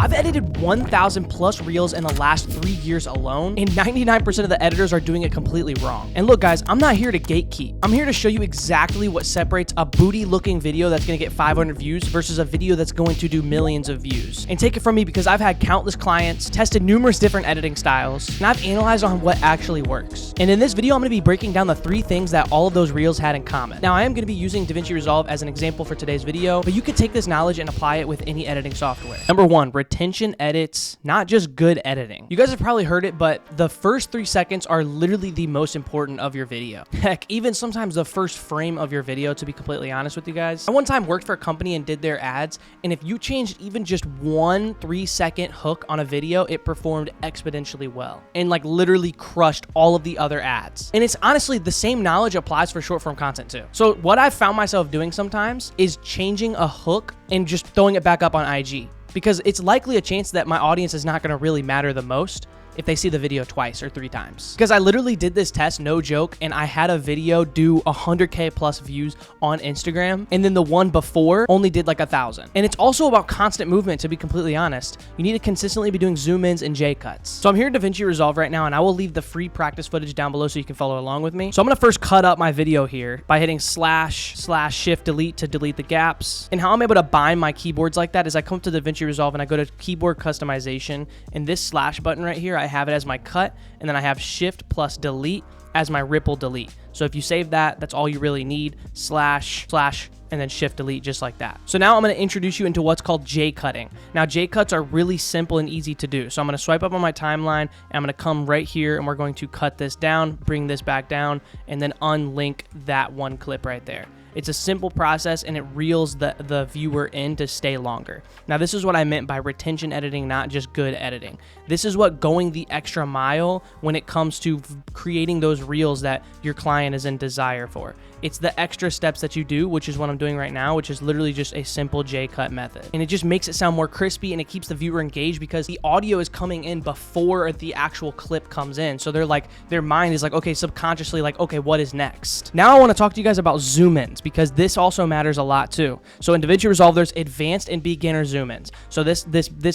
I've edited 1,000 plus reels in the last 3 years alone, and 99% of the editors are doing it completely wrong. And look guys, I'm not here to gatekeep. I'm here to show you exactly what separates a booty looking video that's gonna get 500 views versus a video that's going to do millions of views. And take it from me because I've had countless clients, tested numerous different editing styles, and I've analyzed on what actually works. And in this video, I'm gonna be breaking down the 3 things that all of those reels had in common. Now, I am gonna be using DaVinci Resolve as an example for today's video, but you could take this knowledge and apply it with any editing software. Number 1, retention edits, not just good editing. You guys have probably heard it, but the first 3 seconds are literally the most important of your video. Heck, even sometimes the first frame of your video, to be completely honest with you guys. I one time worked for a company and did their ads, and if you changed even just one 3-second hook on a video, it performed exponentially well and like literally crushed all of the other ads. And it's honestly the same knowledge applies for short form content too. So what I've found myself doing sometimes is changing a hook and just throwing it back up on IG, because it's likely a chance that my audience is not going to really matter the most if they see the video twice or 3 times. Because I literally did this test, no joke, and I had a video do 100K plus views on Instagram, and then the one before only did like 1,000. And it's also about constant movement, to be completely honest. You need to consistently be doing zoom ins and J cuts. So I'm here in DaVinci Resolve right now, and I will leave the free practice footage down below so you can follow along with me. So I'm gonna first cut up my video here by hitting //shift-delete to delete the gaps. And how I'm able to bind my keyboards like that is I come to DaVinci Resolve and I go to keyboard customization, and this slash button right here, I have it as my cut, and then I have shift plus delete as my ripple delete. So if you save that, that's all you really need, // and then shift delete, just like that. So now I'm going to introduce you into what's called J cutting. Now J cuts are really simple and easy to do. So I'm going to swipe up on my timeline, and I'm going to come right here, and we're going to cut this down, bring this back down, and then unlink that one clip right there. It's a simple process, and it reels the viewer in to stay longer. Now, this is what I meant by retention editing, not just good editing. This is what going the extra mile when it comes to creating those reels that your client is in desire for. It's the extra steps that you do, which is what I'm doing right now, which is literally just a simple J-cut method. And it just makes it sound more crispy, and it keeps the viewer engaged because the audio is coming in before the actual clip comes in. So they're like, their mind is like, okay, subconsciously like, okay, what is next? Now I want to talk to you guys about zoom-ins, because this also matters a lot too. So in DaVinci Resolve, there's advanced and beginner zoom-ins. So this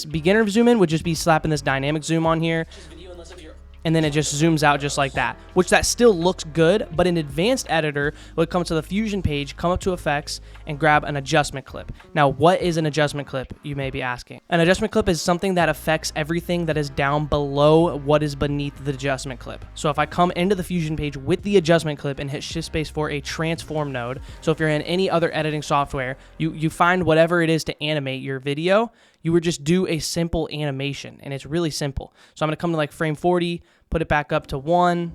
beginner zoom-in would just be slapping this dynamic zoom on here, and then it just zooms out just like that, which that still looks good. But in advanced editor, we'll come to the Fusion page, come up to effects, and grab an adjustment clip. Now, what is an adjustment clip, you may be asking? An adjustment clip is something that affects everything that is down below what is beneath the adjustment clip. So if I come into the Fusion page with the adjustment clip and hit shift space for a transform node, so if you're in any other editing software, you find whatever it is to animate your video, you would just do a simple animation, and it's really simple. So I'm gonna come to like frame 40, put it back up to 1,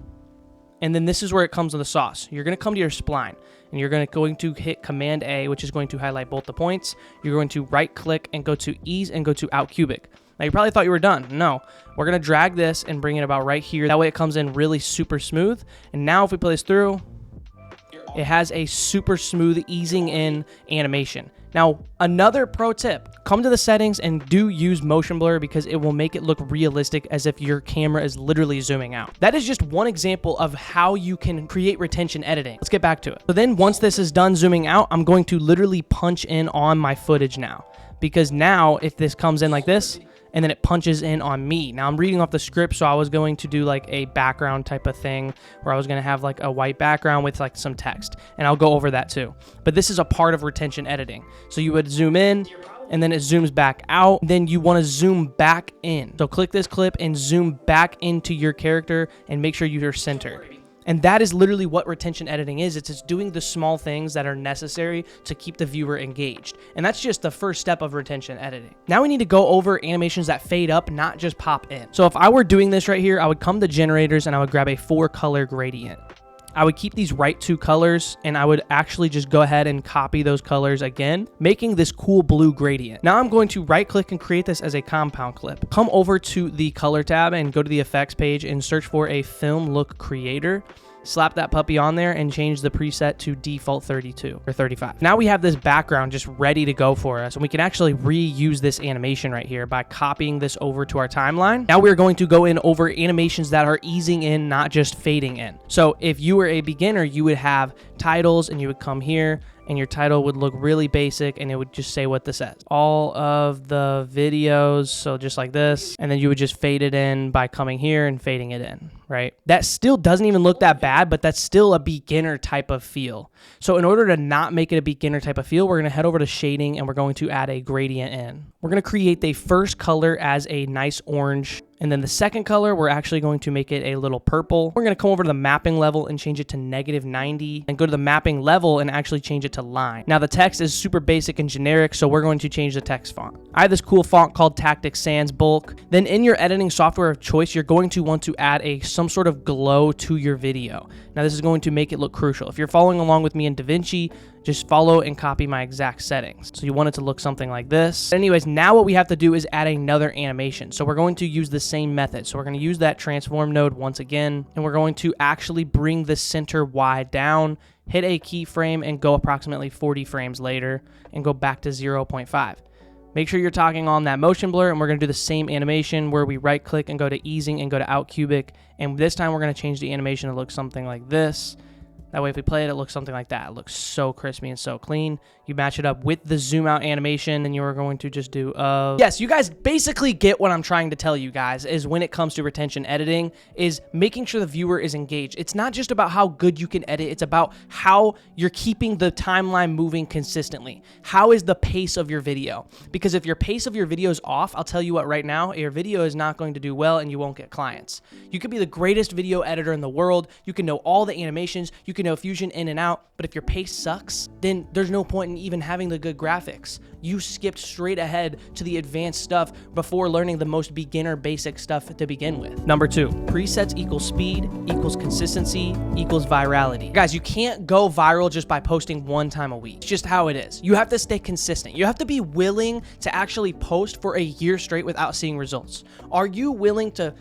and then this is where it comes to the sauce. You're gonna come to your spline, and you're going to hit Command A, which is going to highlight both the points. You're going to right click and go to ease and go to out cubic. Now you probably thought you were done. No, we're gonna drag this and bring it about right here. That way it comes in really super smooth. And now if we play this through, it has a super smooth easing in animation. Now, another pro tip, come to the settings and do use motion blur, because it will make it look realistic as if your camera is literally zooming out. That is just one example of how you can create retention editing. Let's get back to it. So then once this is done zooming out, I'm going to literally punch in on my footage now, because now if this comes in like this, and then it punches in on me. Now I'm reading off the script, so I was going to do like a background type of thing where I was gonna have like a white background with like some text, and I'll go over that too. But this is a part of retention editing. So you would zoom in, and then it zooms back out. Then you wanna zoom back in. So click this clip and zoom back into your character and make sure you're centered. And that is literally what retention editing is. It's just doing the small things that are necessary to keep the viewer engaged. And that's just the first step of retention editing. Now we need to go over animations that fade up, not just pop in. So if I were doing this right here, I would come to generators and I would grab a 4-color gradient. I would keep these right 2 colors, and I would actually just go ahead and copy those colors again, making this cool blue gradient. Now I'm going to right click and create this as a compound clip. Come over to the color tab and go to the effects page and search for a film look creator. Slap that puppy on there and change the preset to default 32 or 35. Now we have this background just ready to go for us, and we can actually reuse this animation right here by copying this over to our timeline. Now we're going to go in over animations that are easing in, not just fading in. So if you were a beginner, you would have titles, and you would come here and your title would look really basic and it would just say what this says. All of the videos, so just like this, and then you would just fade it in by coming here and fading it in, right? That still doesn't even look that bad, but that's still a beginner type of feel. So in order to not make it a beginner type of feel, we're gonna head over to shading and we're going to add a gradient in. We're gonna create the first color as a nice orange, and then the second color, we're actually going to make it a little purple. We're gonna come over to the mapping level and change it to -90, and go to the mapping level and actually change it to line. Now the text is super basic and generic, so we're going to change the text font. I have this cool font called Tactic Sans Bulk. Then in your editing software of choice, you're going to want to add some sort of glow to your video. Now this is going to make it look crucial. If you're following along with me in DaVinci, just follow and copy my exact settings. So you want it to look something like this. Anyways, now what we have to do is add another animation. So we're going to use the same method. So we're going to use that transform node once again, and we're going to actually bring the center Y down, hit a keyframe, and go approximately 40 frames later, and go back to 0.5. Make sure you're talking on that motion blur, and we're going to do the same animation where we right click and go to easing and go to out cubic. And this time we're going to change the animation to look something like this. That way, if we play it, it looks something like that. It looks so crispy and so clean. You match it up with the zoom out animation, and you're going to just do Yes, you guys basically get what I'm trying to tell you guys, is when it comes to retention editing, is making sure the viewer is engaged. It's not just about how good you can edit. It's about how you're keeping the timeline moving consistently. How is the pace of your video? Because if your pace of your video is off, I'll tell you what right now, your video is not going to do well and you won't get clients. You could be the greatest video editor in the world. You can know all the animations. You can know Fusion in and out, but if your pace sucks, then there's no point in even having the good graphics. You skipped straight ahead to the advanced stuff before learning the most beginner basic stuff to begin with. Number 2, presets equals speed equals consistency equals virality. Guys, you can't go viral just by posting one time a week. It's just how it is. You have to stay consistent. You have to be willing to actually post for a year straight without seeing results. Are you willing to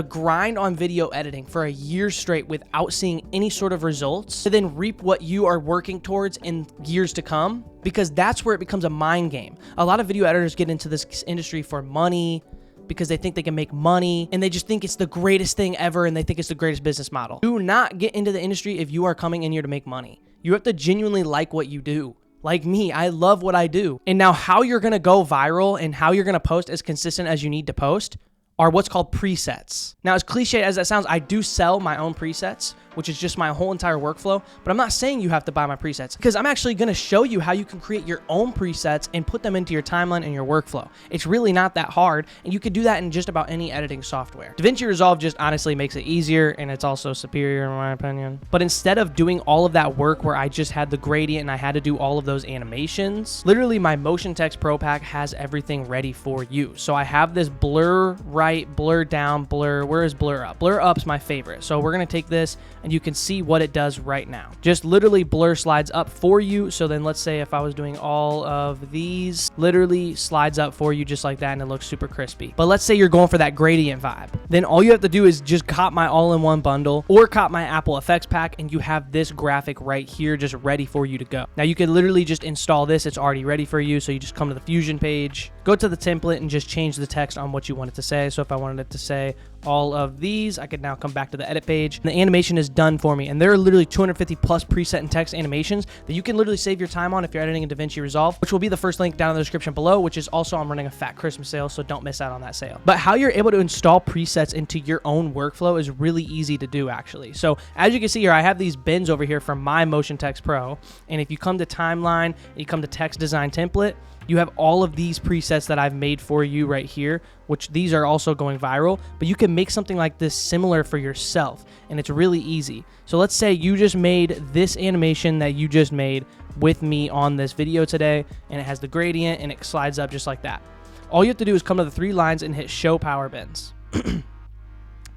grind on video editing for a year straight without seeing any sort of results, to then reap what you are working towards in years to come? Because that's where it becomes a mind game. A lot of video editors get into this industry for money, because they think they can make money, and they just think it's the greatest thing ever, and they think it's the greatest business model. Do not get into the industry if you are coming in here to make money. You have to genuinely like what you do. Like me, I love what I do. And now how you're gonna go viral and how you're gonna post as consistent as you need to post are what's called presets. Now, as cliche as that sounds, I do sell my own presets, which is just my whole entire workflow, but I'm not saying you have to buy my presets, because I'm actually gonna show you how you can create your own presets and put them into your timeline and your workflow. It's really not that hard, and you can do that in just about any editing software. DaVinci Resolve just honestly makes it easier, and it's also superior in my opinion. But instead of doing all of that work where I just had the gradient and I had to do all of those animations, literally my Motion Text Pro Pack has everything ready for you. So I have this blur right, blur down, blur, where is blur up? Blur up's my favorite. So we're gonna take this and you can see what it does right now. Just literally blur slides up for you. So then let's say if I was doing all of these, literally slides up for you just like that, and it looks super crispy. But let's say you're going for that gradient vibe. Then all you have to do is just cop my all-in-one bundle or cop my Apple Effects Pack, and you have this graphic right here just ready for you to go. Now you can literally just install this. It's already ready for you. So you just come to the Fusion page, go to the template, and just change the text on what you want it to say. So if I wanted it to say all of these, I could now come back to the edit page. The animation is done for me, and there are literally 250 plus preset and text animations that you can literally save your time on if you're editing in DaVinci Resolve, which will be the first link down in the description below, which is also I'm running a fat Christmas sale, so don't miss out on that sale. But how you're able to install presets into your own workflow is really easy to do, actually. So as you can see here, I have these bins over here from my Motion Text Pro, and if you come to timeline and you come to text design template, you have all of these presets that I've made for you right here, which these are also going viral, but you can make something like this similar for yourself, and it's really easy. So let's say you just made this animation that you just made with me on this video today, and it has the gradient and it slides up just like that. All you have to do is come to the 3 lines and hit show power bins.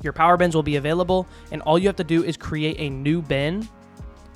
Your power bins will be available, and all you have to do is create a new bin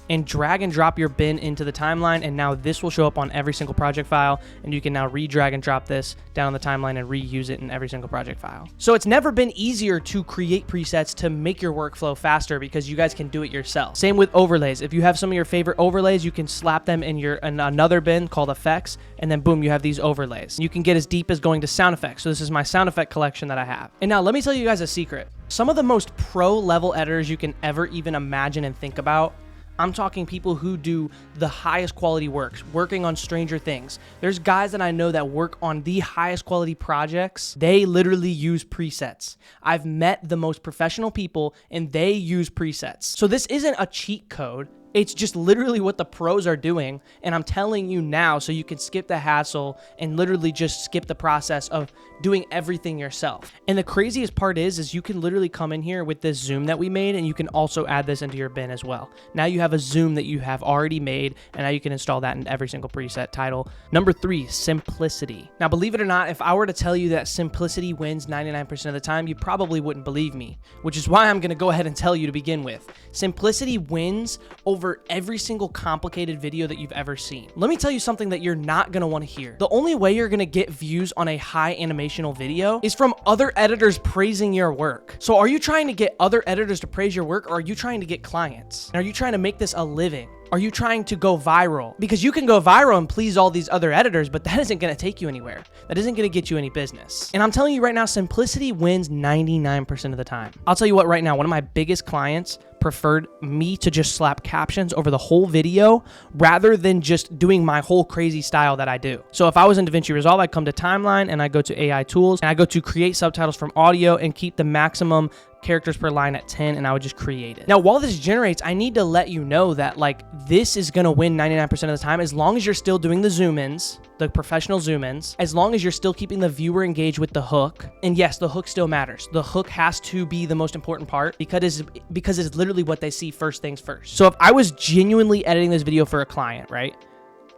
and drag and drop your bin into the timeline, and now this will show up on every single project file, and you can now re-drag and drop this down on the timeline and reuse it in every single project file. So it's never been easier to create presets to make your workflow faster, because you guys can do it yourself. Same with overlays. If you have some of your favorite overlays, you can slap them in another bin called effects, and then boom, you have these overlays. You can get as deep as going to sound effects. So this is my sound effect collection that I have. And now let me tell you guys a secret. Some of the most pro level editors you can ever even imagine and think about, I'm talking people who do the highest quality works, working on Stranger Things. There's guys that I know that work on the highest quality projects. They literally use presets. I've met the most professional people and they use presets. So this isn't a cheat code. It's just literally what the pros are doing, and I'm telling you now so you can skip the hassle and literally just skip the process of doing everything yourself. And the craziest part is you can literally come in here with this zoom that we made, and you can also add this into your bin as well. Now you have a zoom that you have already made, and now you can install that in every single preset title. Number 3, simplicity. Now, believe it or not, if I were to tell you that simplicity wins 99% of the time, you probably wouldn't believe me, which is why I'm going to go ahead and tell you to begin with. Simplicity wins over every single complicated video that you've ever seen. Let me tell you something that you're not going to want to hear. The only way you're going to get views on a high animational video is from other editors praising your work. So are you trying to get other editors to praise your work, or are you trying to get clients? And are you trying to make this a living? Are you trying to go viral? Because you can go viral and please all these other editors, but that isn't going to take you anywhere. That isn't going to get you any business. And I'm telling you right now, simplicity wins 99% of the time. I'll tell you what, right now, one of my biggest clients preferred me to just slap captions over the whole video rather than just doing my whole crazy style that I do. So if I was in DaVinci Resolve, I'd come to timeline and I go to AI tools and I go to create subtitles from audio and keep the maximum characters per line at 10, and I would just create it. Now, while this generates, I need to let you know that like this is gonna win 99% of the time as long as you're still doing the zoom ins, the professional zoom ins, as long as you're still keeping the viewer engaged with the hook. And yes, the hook still matters. The hook has to be the most important part because it's literally what they see first things first. So if I was genuinely editing this video for a client, right?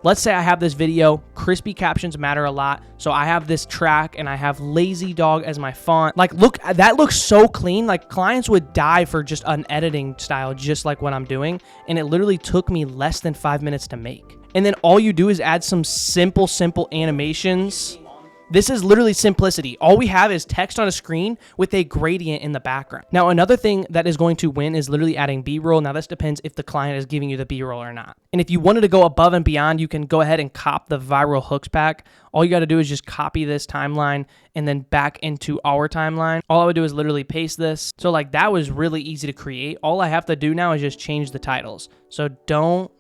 Let's say I have this video, crispy captions matter a lot. So I have this track and I have lazy dog as my font. Like, look, that looks so clean. Like, clients would die for just an editing style, just like what I'm doing. And it literally took me less than 5 minutes to make. And then all you do is add some simple animations. This is literally simplicity. All we have is text on a screen with a gradient in the background. Now, another thing that is going to win is literally adding B-roll. Now, this depends if the client is giving you the B-roll or not. And if you wanted to go above and beyond, you can go ahead and cop the viral hooks pack. All you got to do is just copy this timeline and then back into our timeline. All I would do is literally paste this. So like that was really easy to create. All I have to do now is just change the titles. So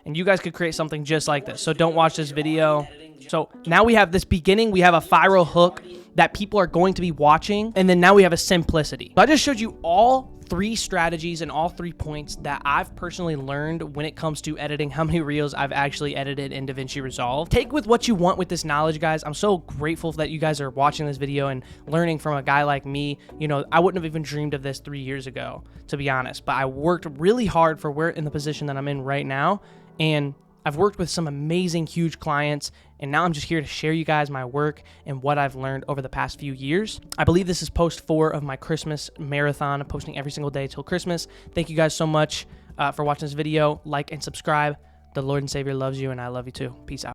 and you guys could create something just like this. So don't watch this video. So now we have this beginning, we have a viral hook that people are going to be watching, and then now we have a simplicity. So I just showed you all 3 strategies and all 3 points that I've personally learned when it comes to editing, how many reels I've actually edited in DaVinci Resolve. Take with what you want with this knowledge, guys. I'm so grateful that you guys are watching this video and learning from a guy like me. You know, I wouldn't have even dreamed of this 3 years ago, to be honest, but I worked really hard for where in the position that I'm in right now, and I've worked with some amazing, huge clients, and now I'm just here to share you guys my work and what I've learned over the past few years. I believe this is post 4 of my Christmas marathon. I'm posting every single day till Christmas. Thank you guys so much for watching this video. Like and subscribe. The Lord and Savior loves you, and I love you too. Peace out.